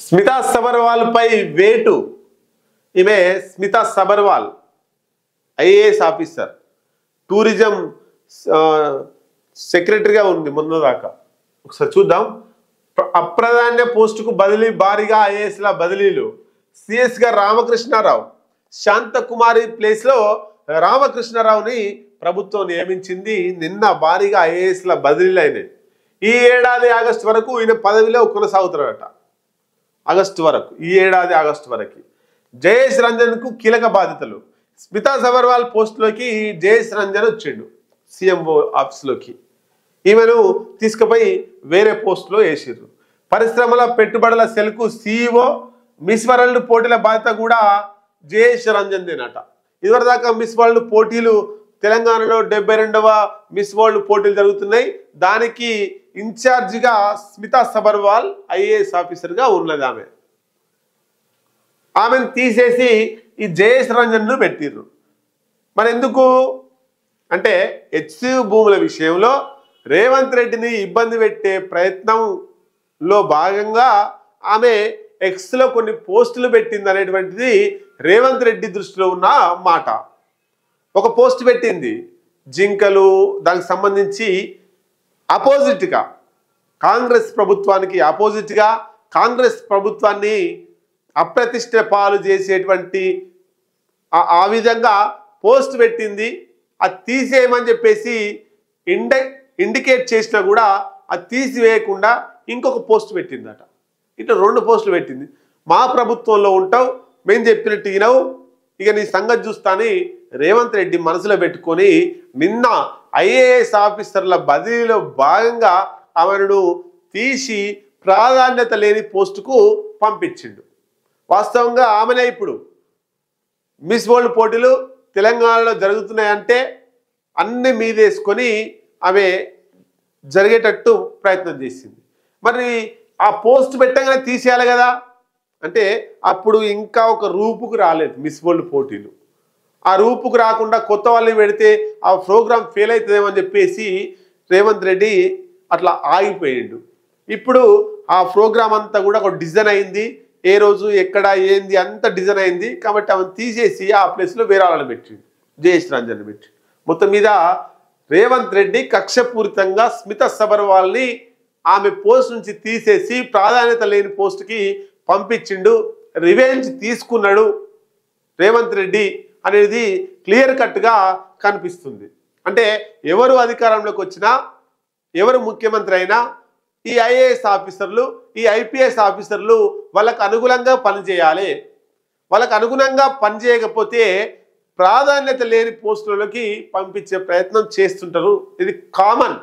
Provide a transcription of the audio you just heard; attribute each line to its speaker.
Speaker 1: స్మితా సబర్వాల్ పై వేటు. ఈమె Smita Sabharwal IAS officer, tourism సెక్రటరీగా ఉంది మొన్నదాకా. ఒకసారి చూద్దాం. అప్రాధాన్య పోస్టుకు బదిలీ, భారీగా ఐఏఎస్ల బదిలీలు. సిఎస్గా రామకృష్ణారావు, శాంతకుమారి ప్లేస్లో రామకృష్ణారావుని ప్రభుత్వం నియమించింది. నిన్న భారీగా ఐఏఎస్ల బదిలీలు అయినాయి. ఈ ఏడాది ఆగస్టు వరకు ఈయన పదవిలో కొనసాగుతారట. ఆగస్టు వరకు, ఈ ఏడాది ఆగస్టు వరకు. జయేష్ రంజన్కు కీలక బాధ్యతలు. స్మితా సబర్వాల్ పోస్టులోకి జయేష్ రంజన్ వచ్చిండు సీఎంఓ ఆఫీస్లోకి. ఈమెను తీసుకుపోయి వేరే పోస్టులో వేసిర్రు. పరిశ్రమల పెట్టుబడుల సెల్కు సీఈఓ. మిస్ వరల్డ్ పోటీల బాధ్యత కూడా జయేష్ రంజన్ దేనట. ఇదివరదాకా మిస్ వరల్డ్ పోటీలు తెలంగాణలో 72వ మిస్ వరల్డ్ పోటీలు జరుగుతున్నాయి. దానికి ఇన్ఛార్జిగా స్మితా సబర్వాల్ ఐఏఎస్ ఆఫీసర్గా ఉన్నది. ఆమెను తీసేసి ఈ జయేష్ రంజన్ను పెట్టిర్రు. మరి ఎందుకు అంటే హెచ్సియు భూముల విషయంలో రేవంత్ రెడ్డిని ఇబ్బంది పెట్టే ప్రయత్నంలో భాగంగా ఆమె ఎక్స్లో కొన్ని పోస్టులు పెట్టింది అనేటువంటిది రేవంత్ రెడ్డి దృష్టిలో ఉన్న మాట. ఒక పోస్ట్ పెట్టింది జింకలు, దానికి సంబంధించి అపోజిట్గా కాంగ్రెస్ ప్రభుత్వానికి అపోజిట్గా కాంగ్రెస్ ప్రభుత్వాన్ని అప్రతిష్ట పాలు చేసేటువంటి ఆ విధంగా పోస్ట్ పెట్టింది. అది తీసేయమని చెప్పేసి ఇండికేట్ చేసినా కూడా అది తీసివేయకుండా ఇంకొక పోస్ట్ పెట్టిందట. ఇట్లా 2 పోస్టులు పెట్టింది. మా ప్రభుత్వంలో ఉంటావు, మేము చెప్పినట్టు వినవు, ఇక నీ సంగతి చూస్తాని రేవంత్ రెడ్డి మనసులో పెట్టుకొని నిన్న ఐఏఎస్ ఆఫీసర్ల బదిలీలో భాగంగా ఆమెను తీసి ప్రాధాన్యత లేని పోస్టుకు పంపించిండు. వాస్తవంగా ఆమెనే ఇప్పుడు మిస్ వరల్డ్ పోటీలు తెలంగాణలో జరుగుతున్నాయంటే అన్ని మీదేసుకొని ఆమె జరిగేటట్టు ప్రయత్నం చేసింది. మరి ఆ పోస్ట్ పెట్టగానే తీసేయాలి కదా. అంటే అప్పుడు ఇంకా ఒక రూపుకు రాలేదు మిస్ వరల్డ్ పోటీలు. ఆ రూపుకు రాకుండా కొత్త వాళ్ళని పెడితే ఆ ప్రోగ్రామ్ ఫెయిల్ అవుతుందేమో అని చెప్పేసి రేవంత్ రెడ్డి అట్లా ఆగిపోయిండు. ఇప్పుడు ఆ ప్రోగ్రామ్ అంతా కూడా ఒక డిజైన్ అయింది. ఏ రోజు ఎక్కడ ఏంది అంత డిజైన్ అయింది. కాబట్టి ఆమెను తీసేసి ఆ ప్లేస్లో వేరే వాళ్ళని పెట్టిండు, జయేష్ రంజన్ పెట్టి. మొత్తం మీద రేవంత్ రెడ్డి కక్షపూరితంగా స్మితా సబర్వాల్ని ఆమె పోస్ట్ నుంచి తీసేసి ప్రాధాన్యత లేని పోస్టుకి పంపించిండు. రివెంజ్ తీసుకున్నాడు రేవంత్ రెడ్డి అనేది క్లియర్ కట్గా కనిపిస్తుంది. అంటే ఎవరు అధికారంలోకి వచ్చినా, ఎవరు ముఖ్యమంత్రి అయినా ఈ ఐఏఎస్ ఆఫీసర్లు, ఈ ఐపీఎస్ ఆఫీసర్లు వాళ్ళకు అనుగుణంగా పనిచేయాలి. వాళ్ళకు అనుగుణంగా పనిచేయకపోతే ప్రాధాన్యత లేని పోస్టులలోకి పంపించే ప్రయత్నం చేస్తుంటారు. ఇది కామన్.